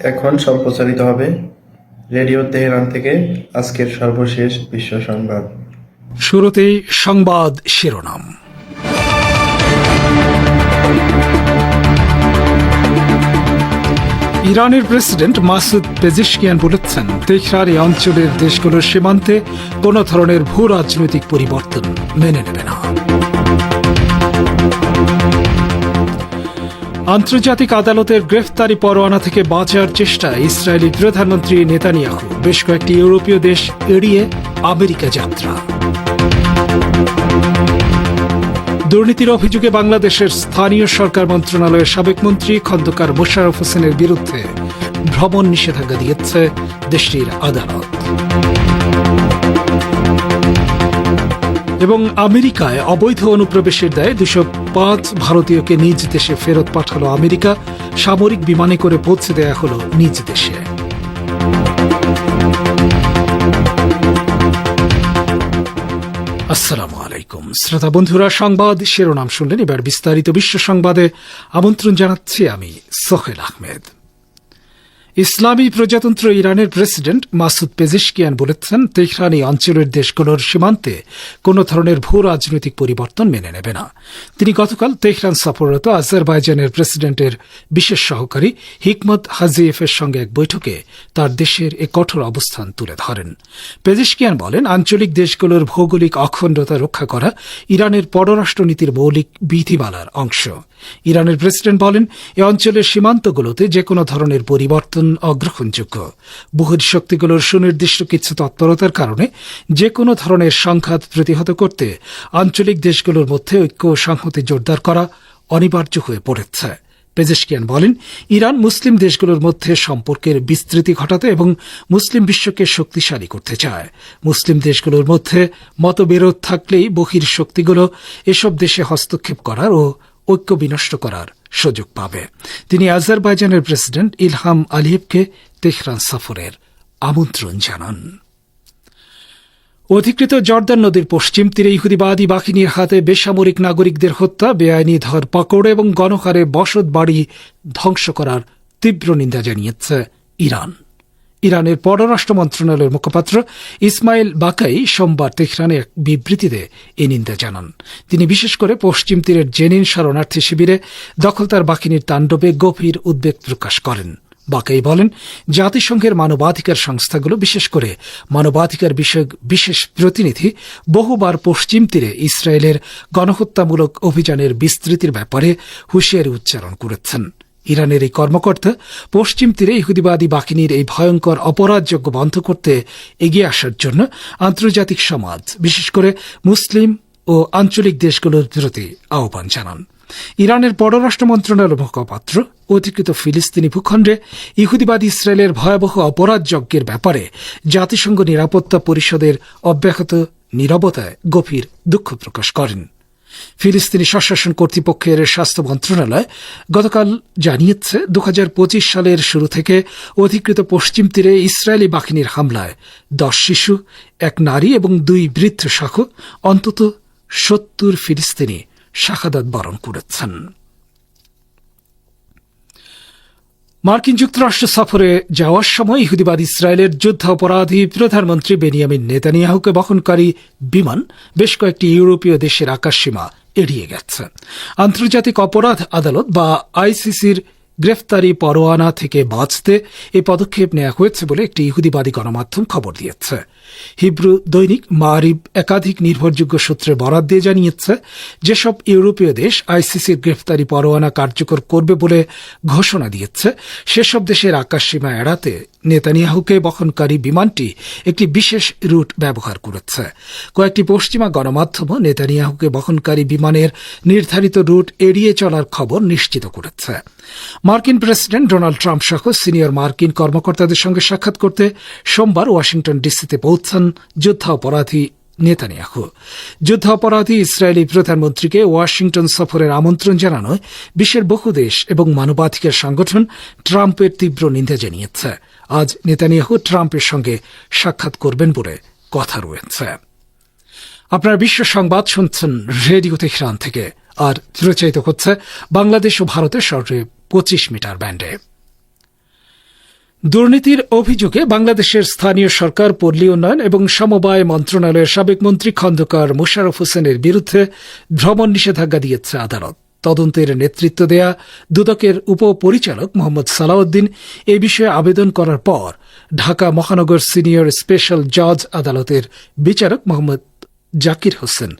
এখন সম্প্রচারিত হবে রেডিও তেহরান থেকে আজকের সর্বশেষ বিশ্ব সংবাদ। শুরুতেই সংবাদ শিরোনাম। ইরানের প্রেসিডেন্ট মাসুদ পেজেশকিয়ান বলেছেন, তেহরান এই অঞ্চলের দেশগুলোর সীমান্তে কোন ধরনের ভূ রাজনৈতিক পরিবর্তন মেনে নেবে না। আন্তর্জাতিক আদালতের গ্রেফতারি পরোয়ানা থেকে বাঁচার চেষ্টায় ইসরায়েলি প্রধানমন্ত্রী নেতানিয়াহু বেশ কয়েকটি ইউরোপীয় দেশ এড়িয়ে আমেরিকা যাত্রা। দুর্নীতির অভিযোগে বাংলাদেশের স্থানীয় সরকার মন্ত্রণালয়ের সাবেক মন্ত্রী খন্দকার মোশাররফ হোসেনের বিরুদ্ধে ভ্রমণ নিষেধাজ্ঞা দিয়েছে দেশটির আদালত। এবং আমেরিকায় অবৈধ অনুপ্রবেশের দায়ে 205 ভারতীয়কে নিজ দেশে ফেরত পাঠালো আমেরিকা। সামরিক বিমানে করে পৌঁছে দেয়া হল নিজ দেশে। আসসালামু আলাইকুম শ্রোতা বন্ধুরা, সংবাদ শিরোনাম শুনলেন। এবার বিস্তারিত বিশ্ব সংবাদে আমন্ত্রণ জানাচ্ছি আমি সোহেল আহমেদ। ইসলামী প্রজাতন্ত্র ইরানের প্রেসিডেন্ট মাসুদ পেজেশকিয়ান বলেছেন, তেহরান এই অঞ্চলের দেশগুলোর সীমান্তে কোন ধরনের ভূ রাজনৈতিক পরিবর্তন মেনে নেবে না। তিনি গতকাল তেহরান সফররত আজারবাইজানের প্রেসিডেন্টের বিশেষ সহকারী হিকমত হাজিয়েফের সঙ্গে এক বৈঠকে তার দেশের এ কঠোর অবস্থান তুলে ধরেন। পেজেশকিয়ান বলেন, আঞ্চলিক দেশগুলোর ভৌগোলিক অখণ্ডতা রক্ষা করা ইরানের পররাষ্ট্রনীতির মৌলিক বিধিমালার অংশ। ইরানের প্রেসিডেন্ট বলেন, এ অঞ্চলের সীমান্তগুলোতে যে কোনো ধরনের পরিবর্তন অগ্রহণযোগ্য। বহির্শক্তিগুলোর সুনির্দিষ্ট কিছু তৎপরতার কারণে যে কোনো ধরনের সংঘাত প্রতিহত করতে আঞ্চলিক দেশগুলোর মধ্যে ঐক্য ও সংহতি জোরদার করা অনিবার্য হয়ে পড়েছে। পেজেশকিয়ান বলেন, ইরান মুসলিম দেশগুলোর মধ্যে সম্পর্কের বিস্তৃতি ঘটাতে এবং মুসলিম বিশ্বকে শক্তিশালী করতে চায়। মুসলিম দেশগুলোর মধ্যে মতবিরোধ থাকলেই বহির্শক্তিগুলো এসব দেশে হস্তক্ষেপ করার ও ঐক্য বিনষ্ট করার সুযোগ পাবে। তিনি আজারবাইজানের প্রেসিডেন্ট ইলহাম আলিয়েভকে তেহরান সফরের আমন্ত্রণ জানান। অধিকৃত জর্দান নদীর পশ্চিম তীরে ইহুদিবাদী বাহিনীর হাতে বেসামরিক নাগরিকদের হত্যা, বেআইনি ধরপাকড় এবং গণহারে বসত বাড়ি ধ্বংস করার তীব্র নিন্দা জানিয়েছে ইরান। ইরানের পররাষ্ট্র মন্ত্রণালয়ের মুখপাত্র ইসমাইল বাকাই সোমবার তেহরানে এক বিবৃতিতে এই নিন্দা জানান। তিনি বিশেষ করে পশ্চিম তীরের জেনিন শরণার্থী শিবিরে দখলদার বাহিনীর তাণ্ডবে গভীর উদ্বেগ প্রকাশ করেন। বাকাই বলেন, জাতিসংঘের মানবাধিকার সংস্থাগুলো, বিশেষ করে মানবাধিকার বিষয়ক বিশেষ প্রতিনিধি, বহুবার পশ্চিম তীরে ইসরায়েলের গণহত্যামূলক অভিযানের বিস্তৃতির ব্যাপারে হুঁশিয়ারি উচ্চারণ করেছেন। ইরানের এই কর্মকর্তা পশ্চিম তীরে ইহুদিবাদী বাহিনীর এই ভয়ঙ্কর অপরাধযোগ্য বন্ধ করতে এগিয়ে আসার জন্য আন্তর্জাতিক সমাজ, বিশেষ করে মুসলিম ও আঞ্চলিক দেশগুলোর প্রতি আহ্বান জানান। ইরানের পররাষ্ট্র মন্ত্রণালয়ের মুখপাত্র অধিকৃত ফিলিস্তিনি ভূখণ্ডে ইহুদিবাদী ইসরায়েলের ভয়াবহ অপরাধযজ্ঞের ব্যাপারে জাতিসংঘ নিরাপত্তা পরিষদের অব্যাহত নীরবতায় গভীর দুঃখ প্রকাশ করেন। ফিলিস্তিনি স্বশাসন কর্তৃপক্ষের স্বাস্থ্য মন্ত্রণালয় গতকাল জানিয়েছে, 2025 সালের শুরু থেকে অধিকৃত পশ্চিম তীরে ইসরায়েলি বাহিনীর হামলায় 10 শিশু, 1 নারী এবং 2 বৃদ্ধ সহ অন্তত 70 ফিলিস্তিনি শাহাদাত বরণ করেছেন। মার্কিন যুক্তরাষ্ট্র সফরে যাওয়ার সময় ইহুদিবাদ ইসরায়েলের যুদ্ধাপরাধী প্রধানমন্ত্রী বেনিয়ামিন নেতানিয়াহুকে বহনকারী বিমান বেশ কয়েকটি ইউরোপীয় দেশের আকাশসীমা এড়িয়ে গেছে। আন্তর্জাতিক অপরাধ আদালত বা আইসিসির গ্রেফতারি পরোয়ানা থেকে বাঁচতে এই পদক্ষেপ নেওয়া হয়েছে বলে একটি ইহুদিবাদী গণমাধ্যম খবর দিয়েছে। হিব্রু দৈনিক মারিব একাধিক নির্ভরযোগ্য সূত্রে বরাত দিয়ে জানিয়েছে, যেসব ইউরোপীয় দেশ আইসিসির গ্রেফতারি পরোয়ানা কার্যকর করবে বলে ঘোষণা দিয়েছে, সেসব দেশের আকাশসীমা এড়াতে নেতানিয়াহুকে বহনকারী বিমানটি একটি বিশেষ রুট ব্যবহার করেছে। কয়েকটি পশ্চিমা গণমাধ্যমও নেতানিয়াহুকে বহনকারী বিমানের নির্ধারিত রুট এড়িয়ে চলার খবর নিশ্চিত করেছে। মার্কিন প্রেসিডেন্ট ডোনাল্ড ট্রাম্প সহ সিনিয়র মার্কিন কর্মকর্তাদের সঙ্গে সাক্ষাৎ করতে সোমবার ওয়াশিংটন ডিসিতে পৌঁছান যুদ্ধাপরাধী নেতানিয়াহু। যুদ্ধাপরাধী ইসরায়েলি প্রধানমন্ত্রীকে ওয়াশিংটন সফরের আমন্ত্রণ জানানোয় বিশ্বের বহু দেশ এবং মানবাধিকার সংগঠন ট্রাম্পের তীব্র নিন্দা জানিয়েছে। আজ নেতানিয়াহু ট্রাম্পের সঙ্গে সাক্ষাৎ করবেন বলে কথা রয়েছে। আপনারা বিশ্ব সংবাদ শুনছেন রেডিও তেহরান থেকে, আর প্রচারিত হচ্ছে বাংলাদেশ ও ভারতের সর্বে 25 মিটার ব্যান্ডে। দুর্নীতির অভিযোগে বাংলাদেশের স্থানীয় সরকার, পল্লী উন্নয়ন এবং সমবায় মন্ত্রণালয়ের সাবেক মন্ত্রী খন্দকার মোশাররফ হোসেনের বিরুদ্ধে ভ্রমণ নিষেধাজ্ঞা দিয়েছে আদালত। তদন্তের নেতৃত্ব দেয়া দুদকের উপপরিচালক মোহাম্মদ সালাউদ্দিন এ বিষয়ে আবেদন করার পর ঢাকা মহানগর সিনিয়র স্পেশাল জজ আদালতের বিচারক মোহাম্মদ জাকির হোসেন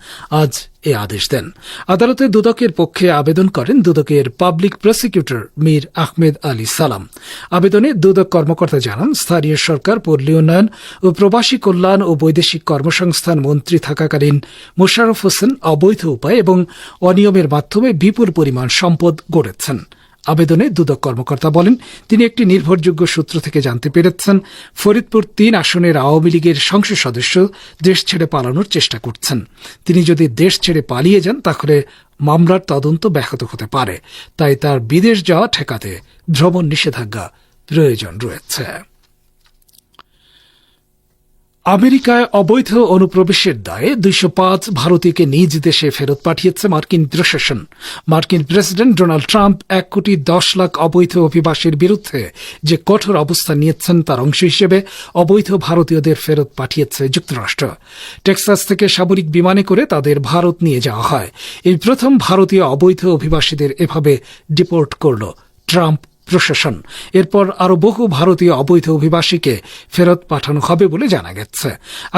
আজ এ আদেশ দেন। আদালতে দুদকের পক্ষে আবেদন করেন দুদকের পাবলিক প্রসিকিউটর মীর আহমেদ আলী সালাম। আবেদনে দুদক কর্মকর্তা জানান, স্থানীয় সরকার, পল্লী উন্নয়ন ও প্রবাসী কল্যাণ ও বৈদেশিক কর্মসংস্থান মন্ত্রী থাকাকালীন মোশাররফ হোসেন অবৈধ উপায় এবং অনিয়মের মাধ্যমে বিপুল পরিমাণ সম্পদ গড়েছেন। আবেদনে দুদক কর্মকর্তা বলেন, তিনি একটি নির্ভরযোগ্য সূত্র থেকে জানতে পেরেছেন ফরিদপুর ৩ আসনের আওয়ামী লীগের সংসদ সদস্য দেশ ছেড়ে পালানোর চেষ্টা করছেন। তিনি যদি দেশ ছেড়ে পালিয়ে যান তাহলে মামলার তদন্ত ব্যাহত হতে পারে, তাই তার বিদেশ যাওয়া ঠেকাতে ভ্রমণ নিষেধাজ্ঞা প্রয়োজন রয়েছে। আমেরিকায় অবৈধ অনুপ্রবেশের দায়ে ২০৫ ভারতীয়কে নিজ দেশে ফেরত পাঠিয়েছে মার্কিন প্রশাসন। মার্কিন প্রেসিডেন্ট ডোনাল্ড ট্রাম্প ১,১০,০০,০০০ অবৈধ অভিবাসীর বিরুদ্ধে যে কঠোর অবস্থান নিয়েছেন তার অংশ হিসেবে অবৈধ ভারতীয়দের ফেরত পাঠিয়েছে যুক্তরাষ্ট্র। টেক্সাস থেকে সামরিক বিমানে করে তাদের ভারত নিয়ে যাওয়া হয়। এই প্রথম ভারতীয় অবৈধ অভিবাসীদের এভাবে ডিপোর্ট করল ট্রাম্প প্রশাসন। এরপর আরও বহু ভারতীয় অবৈধ অভিবাসীকে ফেরত পাঠানো হবে বলে জানা গেছে।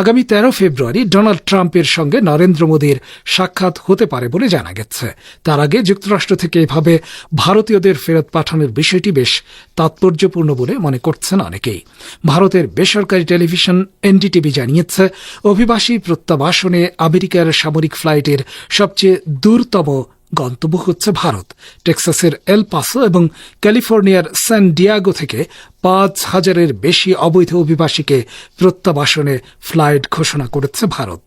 আগামী ১৩ ফেব্রুয়ারি ডোনাল্ড ট্রাম্পের সঙ্গে নরেন্দ্র মোদীর সাক্ষাৎ হতে পারে বলে জানা গেছে। তার আগে যুক্তরাষ্ট্র থেকে এভাবে ভারতীয়দের ফেরত পাঠানোর বিষয়টি বেশ তাৎপর্যপূর্ণ বলে মনে করছেন অনেকেই। ভারতের বেসরকারি টেলিভিশন এনডিটিভি জানিয়েছে, অভিবাসী প্রত্যাবাসনে আমেরিকার সামরিক ফ্লাইটের সবচেয়ে দূরতম গন্তব্য হচ্ছে ভারত। টেক্সাসের এল পাসো এবং ক্যালিফোর্নিয়ার স্যান ডিয়াগো থেকে ৫,০০০-এর বেশি অবৈধ অভিবাসীকে প্রত্যাবাসনে ফ্লাইট ঘোষণা করেছে ভারত।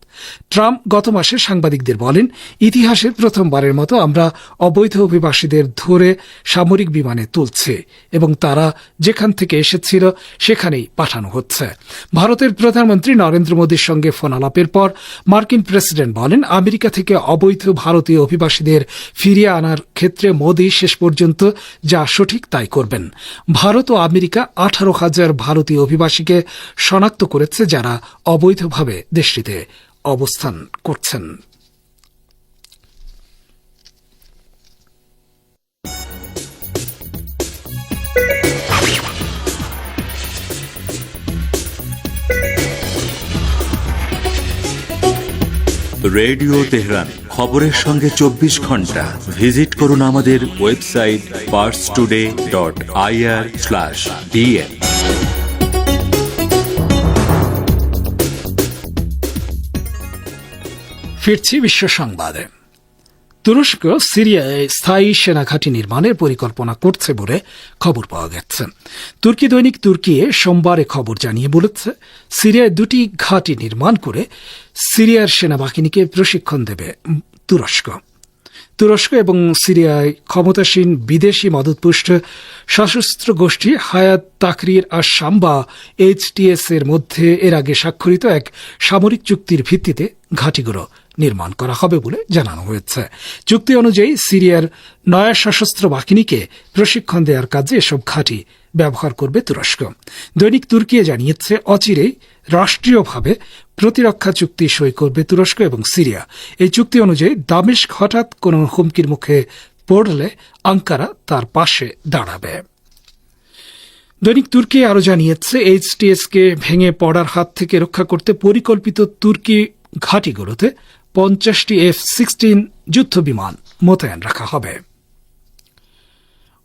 ট্রাম্প গত মাসে সাংবাদিকদের বলেন, ইতিহাসের প্রথমবারের মতো আমরা অবৈধ অভিবাসীদের ধরে সামরিক বিমানে তুলছি এবং তারা যেখান থেকে এসেছিল সেখানেই পাঠানো হচ্ছে। ভারতের প্রধানমন্ত্রী নরেন্দ্র মোদীর সঙ্গে ফোন আলাপের পর মার্কিন প্রেসিডেন্ট বলেন, আমেরিকা থেকে অবৈধ ভারতীয় অভিবাসীদের ফিরিয়ে আনার ক্ষেত্রে মোদী শেষ পর্যন্ত যা সঠিক তাই করবেন। ভারত ও আমেরিকা ১৮,০০০ ভারতীয় অভিবাসীকে শনাক্ত করেছে যারা অবৈধভাবে দেশটিতে অবস্থান করছেন। রেডিও তেহরান, খবরের সঙ্গে ২৪ ঘন্টা। ভিজিট করুন আমাদের ওয়েবসাইট parstoday.ir/dn। ফিরছি বিশ্ব সংবাদে। তুরস্ক সিরিয়ায় স্থায়ী সেনাঘাঁটি নির্মাণের পরিকল্পনা করছে বলে খবর পাওয়া গেছে। তুর্কি দৈনিক তুর্কি সোমবার এ খবর জানিয়ে বলেছে, সিরিয়ায় ২টি ঘাঁটি নির্মাণ করে সিরিয়ার সেনাবাহিনীকে প্রশিক্ষণ দেবে তুরস্ক। তুরস্ক এবং সিরিয়ায় ক্ষমতাসীন বিদেশি মদতপুষ্ট সশস্ত্র গোষ্ঠী হায়াত তাকরির আশ-শাম বা HTS এর মধ্যে এর আগে স্বাক্ষরিত এক সামরিক চুক্তির ভিত্তিতে ঘাঁটিগুলো নির্মাণ করা হবে বলে জানানো হয়েছে। চুক্তি অনুযায়ী সিরিয়ার নয়া সশস্ত্র বাহিনীকে প্রশিক্ষণ দেওয়ার কাজে এসব ঘাঁটি ব্যবহার করবে তুরস্ক। দৈনিক তুর্কি জানিয়েছে, অচিরেই রাষ্ট্রীয়ভাবে প্রতিরক্ষা চুক্তি সই করবে তুরস্ক এবং সিরিয়া। এই চুক্তি অনুযায়ী দামেস্ক হঠাৎ কোনো হুমকির মুখে পড়লে আঙ্কারা তার পাশে দাঁড়াবে। দৈনিক তুর্কি আরও জানিয়েছে, HTS-কে ভেঙে পড়ার হাত থেকে রক্ষা করতে পরিকল্পিত তুর্কি ঘাঁটিগুলোতে ৫০টি F-16 যুদ্ধবিমান মোতায়েন রাখা হবে।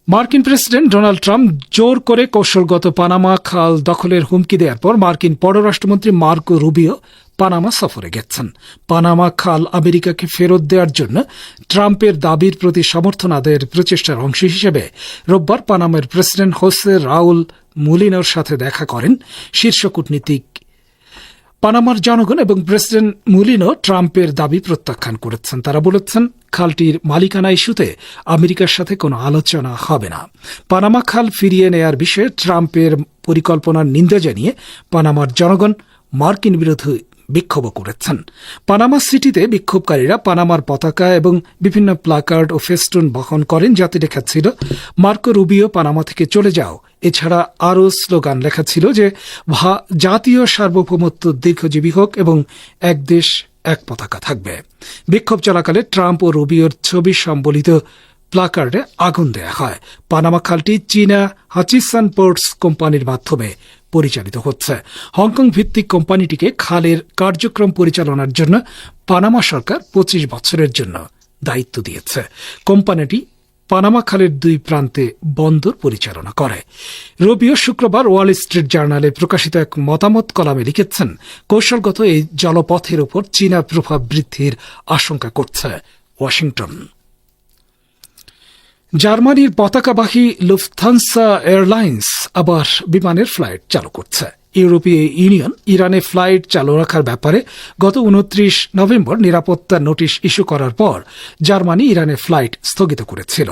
মার্কিন প্রেসিডেন্ট ডোনাল্ড ট্রাম্প জোর করে কৌশলগত পানামা খাল দখলের হুমকি দেওয়ার পর মার্কিন পররাষ্ট্রমন্ত্রী মার্কো রুবিও পানামা সফরে গেছেন। পানামা খাল আমেরিকাকে ফেরত দেওয়ার জন্য ট্রাম্পের দাবির প্রতি সমর্থন আদায়ের প্রচেষ্টার অংশ হিসেবে রোববার পানামার প্রেসিডেন্ট হোসে রাউল মুলিনোর সাথে দেখা করেন শীর্ষ কূটনীতিক। পানামার জনগণ এবং প্রেসিডেন্ট মুলিনো ট্রাম্পের দাবি প্রত্যাখ্যান করেছেন। তারা বলেছেন, খালটির মালিকানা ইস্যুতে আমেরিকার সাথে কোনো আলোচনা হবে না। পানামা খাল ফিরিয়ে নেয়ার বিষয়ে ট্রাম্পের পরিকল্পনার নিন্দা জানিয়ে পানামার জনগণ মার্কিন বিরোধী বিক্ষোভ করেছেন। পানামা সিটিতে বিক্ষোভকারীরা পানামার পতাকা এবং বিভিন্ন প্লাকার্ড ও ফেস্টুন বহন করেন, যাতে লেখা ছিল, মার্কো রুবিও পানামা থেকে চলে যাও, এছাড়া আরও স্লোগান লেখা ছিল যে জাতীয় সার্বভৌমত্ব দীর্ঘজীবী হোক এবং এক দেশ এক পতাকা থাকবে। বিক্ষোভ চলাকালে ট্রাম্প ও রুবিওর ছবি সম্বলিত প্লাকার্ডে আগুন দেয়া হয়। পানামা খালটি চীনা হাচিসান পোর্টস কোম্পানির মাধ্যমে পরিচালিত হচ্ছে। হংকং ভিত্তিক কোম্পানিটিকে খালের কার্যক্রম পরিচালনার জন্য পানামা সরকার 25 বছরের জন্য দায়িত্ব দিয়েছে। কোম্পানিটি পানামা খালের 2 প্রান্তে বন্দর পরিচালনা করে। রবিও শুক্রবার ওয়াল স্ট্রিট জার্নালে প্রকাশিত এক মতামত কলামে লিখেছেন, কৌশলগত এই জলপথের উপর চীনা প্রভাব বৃদ্ধির আশঙ্কা করছে ওয়াশিংটন। জার্মানির পতাকাবাহী লুফথানসা এয়ারলাইন্স আবার বিমানের ফ্লাইট চালু করছে। ইউরোপীয় ইউনিয়ন ইরানে ফ্লাইট চালু রাখার ব্যাপারে গত 29 নভেম্বর নিরাপত্তা নোটিশ ইস্যু করার পর জার্মানি ইরানে ফ্লাইট স্থগিত করেছিল।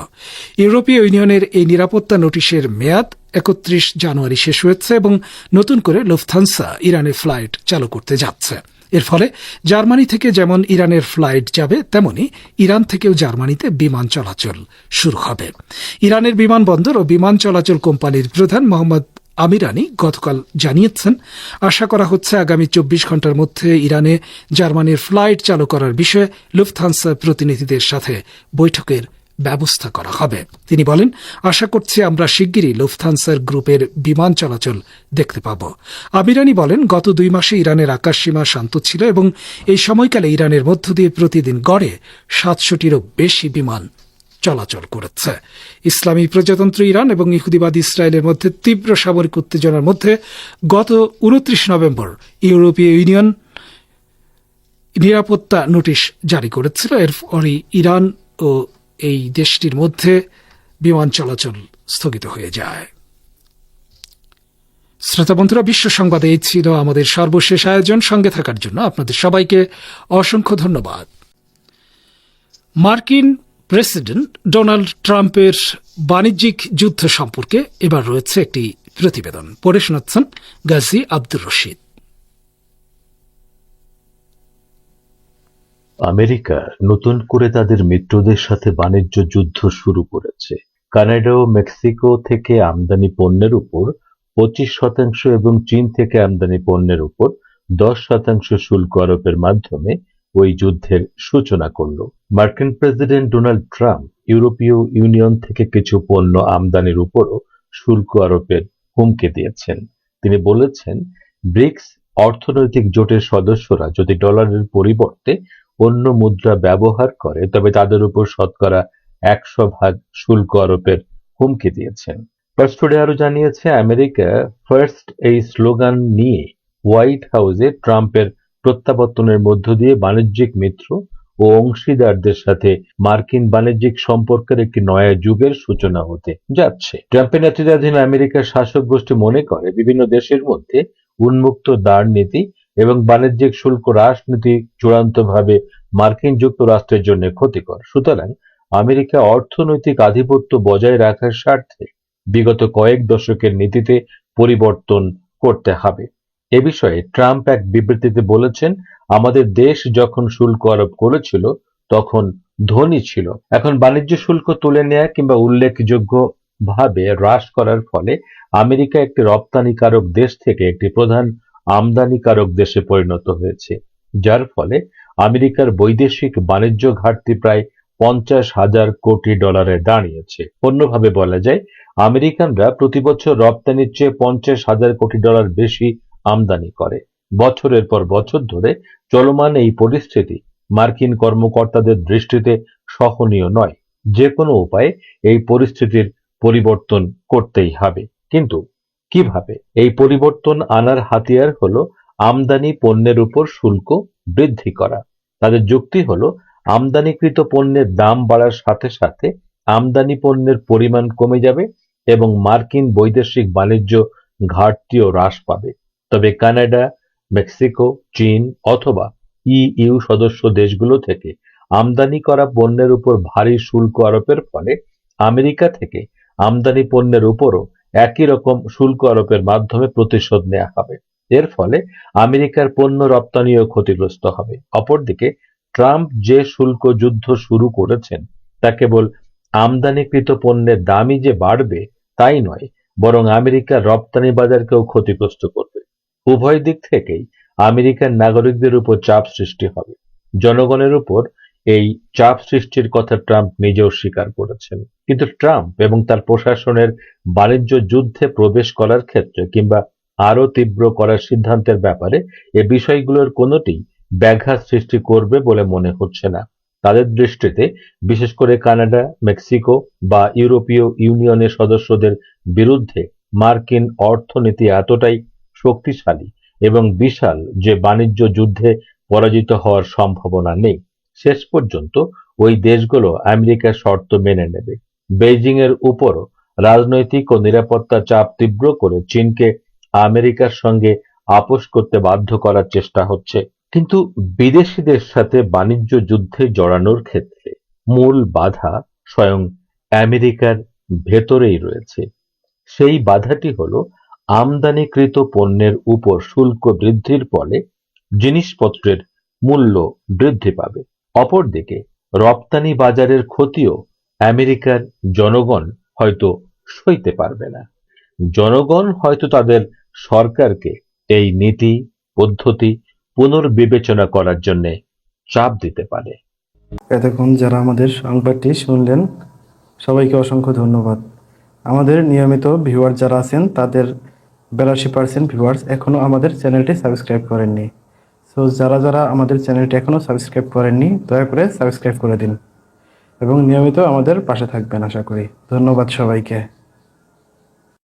ইউরোপীয় ইউনিয়নের এই নিরাপত্তা নোটিশের মেয়াদ 31 জানুয়ারি শেষ হয়েছে এবং নতুন করে লুফথানসা ইরানে ফ্লাইট চালু করতে যাচ্ছে। এর ফলে জার্মানি থেকে যেমন ইরানের ফ্লাইট যাবে, তেমনি ইরান থেকেও জার্মানিতে বিমান চলাচল শুরু হবে। ইরানের বিমানবন্দর ও বিমান চলাচল কোম্পানির প্রধান মোহাম্মদ আমিরানি গতকাল জানিয়েছেন, আশা করা হচ্ছে আগামী 24 ঘণ্টার মধ্যে ইরানে জার্মানির ফ্লাইট চালু করার বিষয়ে লুফথানসা প্রতিনিধিদের সাথে বৈঠকের ব্যবস্থা করা হবে। তিনি বলেন, আশা করছি আমরা শিগগিরই লুফথানসার গ্রুপের বিমান চলাচল দেখতে পাব। আমিরানি বলেন, গত 2 মাসে ইরানের আকাশসীমা শান্ত ছিল এবং এই সময়কালে ইরানের মধ্য দিয়ে প্রতিদিন গড়ে 700টিরও বেশি বিমান চলাচল করেছে। ইসলামী প্রজাতন্ত্র ইরান এবং ইহুদিবাদ ইসরায়েলের মধ্যে তীব্র সামরিক উত্তেজনার মধ্যে গত 29 নভেম্বর ইউরোপীয় ইউনিয়ন নিরাপত্তা নোটিশ জারি করেছিল। এর ফলে ইরান ও এই দেশটির মধ্যে বিমান চলাচল স্থগিত হয়ে যায়। শ্রোতা বন্ধুরা, বিশ্ব সংবাদে এই ছিল আমাদের সর্বশেষ আয়োজন। সঙ্গে থাকার জন্য আপনাদের সবাইকে অসংখ্য ধন্যবাদ। মার্কিন প্রেসিডেন্ট ডোনাল্ড ট্রাম্পের বাণিজ্যিক যুদ্ধ সম্পর্কে এবার রয়েছে একটি প্রতিবেদন। পড়ে শোনাচ্ছেন গাজী আব্দুর রশিদ। আমেরিকা নতুন করে তাদের মিত্রদের সাথে বাণিজ্য যুদ্ধ শুরু করেছে। কানাডা ও মেক্সিকো থেকে আমদানি পণ্যের উপর 25% এবং চীন থেকে আমদানি পণ্যের উপর 10% শুল্ক আরোপের মাধ্যমে ওই যুদ্ধের সূচনা করল। মার্কিন প্রেসিডেন্ট ডোনাল্ড ট্রাম্প ইউরোপীয় ইউনিয়ন থেকে কিছু পণ্য আমদানির উপরও শুল্ক আরোপের হুমকি দিয়েছেন। তিনি বলেছেন, ব্রিক্স অর্থনৈতিক জোটের সদস্যরা যদি ডলারের পরিবর্তে অন্য মুদ্রা ব্যবহার করে তবে তাদের উপর শতকরা 100% শুল্ক আরোপের হুমকি দিয়েছেন। পার্সটুডে আরো জানিয়েছে, আমেরিকা ফার্স্ট এই স্লোগান নিয়ে হোয়াইট হাউসে ট্রাম্পের প্রত্যাবর্তনের মধ্য দিয়ে বাণিজ্যিক মিত্র ও অংশীদারদের সাথে মার্কিন বাণিজ্যিক সম্পর্কের একটি নয়া যুগের সূচনা হতে যাচ্ছে। ট্রাম্পের নেতৃত্বাধীন আমেরিকার শাসক গোষ্ঠী মনে করে বিভিন্ন দেশের মধ্যে উন্মুক্ত দ্বার নীতি এবং বাণিজ্যিক শুল্ক হ্রাস নীতি চূড়ান্তভাবে মার্কিন যুক্তরাষ্ট্রের জন্য ক্ষতিকর। সুতরাং আমেরিকা অর্থনৈতিক আধিপত্য বজায় রাখার স্বার্থে বিগত কয়েক দশকের নীতিতে পরিবর্তন করতে হবে। এ বিষয়ে ট্রাম্প এক বিবৃতিতে বলেছেন, আমাদের দেশ যখন শুল্ক আরোপ করেছিল তখন ধনী ছিল। এখন বাণিজ্য শুল্ক তুলে নেয়া কিংবা উল্লেখযোগ্যভাবে হ্রাস করার ফলে আমেরিকা একটি রপ্তানিকারক দেশ থেকে একটি প্রধান আমদানিকারক দেশে পরিণত হয়েছে, যার ফলে আমেরিকার বৈদেশিক বাণিজ্য ঘাটতি প্রায় $50,000 কোটি দাঁড়িয়েছে। অন্যভাবে বলা যায়, আমেরিকানরা প্রতি বছর রপ্তানির চেয়ে $50,000 কোটি বেশি আমদানি করে। বছরের পর বছর ধরে চলমান এই পরিস্থিতি মার্কিন কর্মকর্তাদের দৃষ্টিতে সহনীয় নয়। যে কোনো উপায়ে এই পরিস্থিতির পরিবর্তন করতেই হবে। কিন্তু কিভাবে? এই পরিবর্তন আনার হাতিয়ার হলো আমদানি পণ্যের উপর শুল্ক বৃদ্ধি করা। তাদের যুক্তি হলো, আমদানিকৃত পণ্যের দাম বাড়ার সাথে সাথে আমদানি পণ্যের পরিমাণ কমে যাবে এবং মার্কিন বৈদেশিক বাণিজ্য ঘাটতিও হ্রাস পাবে। তবে কানাডা, মেক্সিকো, চীন অথবা ইইউ সদস্য দেশগুলো থেকে আমদানি করা পণ্যের উপর ভারী শুল্ক আরোপের ফলে আমেরিকা থেকে আমদানি পণ্যের উপরও একই রকম শুল্ক আরোপের মাধ্যমে প্রতিশোধ নেওয়া হবে। এর ফলে আমেরিকার পণ্য রপ্তানিও ক্ষতিগ্রস্ত হবে। অপরদিকে ট্রাম্প যে শুল্ক যুদ্ধ শুরু করেছেন তা কেবল আমদানিকৃত পণ্যের দামই যে বাড়বে তাই নয়, বরং আমেরিকার রপ্তানি বাজারকেও ক্ষতিগ্রস্ত করবে। উভয় দিক থেকেই আমেরিকার নাগরিকদের উপর চাপ সৃষ্টি হবে। জনগণের উপর এই চাপ সৃষ্টির কথা ট্রাম্প নিজেও স্বীকার করেছেন। কিন্তু ট্রাম্প এবং তার প্রশাসনের বাণিজ্য যুদ্ধে প্রবেশ করার ক্ষেত্রে কিংবা আরো তীব্র করার সিদ্ধান্তের ব্যাপারে এ বিষয়গুলোর কোনোটি ব্যাঘাত সৃষ্টি করবে বলে মনে হচ্ছে না। তাদের দৃষ্টিতে বিশেষ করে কানাডা, মেক্সিকো বা ইউরোপীয় ইউনিয়নের সদস্যদের বিরুদ্ধে মার্কিন অর্থনীতি এতটাই শক্তিশালী এবং বিশাল যে বাণিজ্য যুদ্ধে পরাজিত হওয়ার সম্ভাবনা নেই। শেষ পর্যন্ত ওই দেশগুলো আমেরিকার শর্ত মেনে নেবে। বেইজিং এর উপরও রাজনৈতিক ও নিরাপত্তা চাপ তীব্র করে চীনকে আমেরিকার সঙ্গে আপোস করতে বাধ্য করার চেষ্টা হচ্ছে। কিন্তু বিদেশিদের সাথে বাণিজ্য যুদ্ধে জড়ানোর ক্ষেত্রে মূল বাধা স্বয়ং আমেরিকার ভেতরেই রয়েছে। সেই বাধাটি হলো আমদানিকৃত পণ্যের উপর শুল্ক বৃদ্ধির ফলে জিনিসপত্রের মূল্য বৃদ্ধি পাবে। অপরদিকে রপ্তানি বাজারের ক্ষতিও আমেরিকার জনগণ হয়তো সইতে পারবে না। জনগণ হয়তো তাদের সরকারকে এই নীতি পদ্ধতি পুনর্বিবেচনা করার জন্য চাপ দিতে পারে। এতক্ষণ যারা আমাদের সংবাদটি শুনলেন সবাইকে অসংখ্য ধন্যবাদ। আমাদের নিয়মিত ভিউয়ার যারা আছেন তাদের 82% ভিউয়ার্স এখনও আমাদের চ্যানেলটি সাবস্ক্রাইব করেননি। সো যারা যারা আমাদের চ্যানেলটি এখনও সাবস্ক্রাইব করেননি দয়া করে সাবস্ক্রাইব করে দিন এবং নিয়মিত আমাদের পাশে থাকবেন আশা করি। ধন্যবাদ সবাইকে।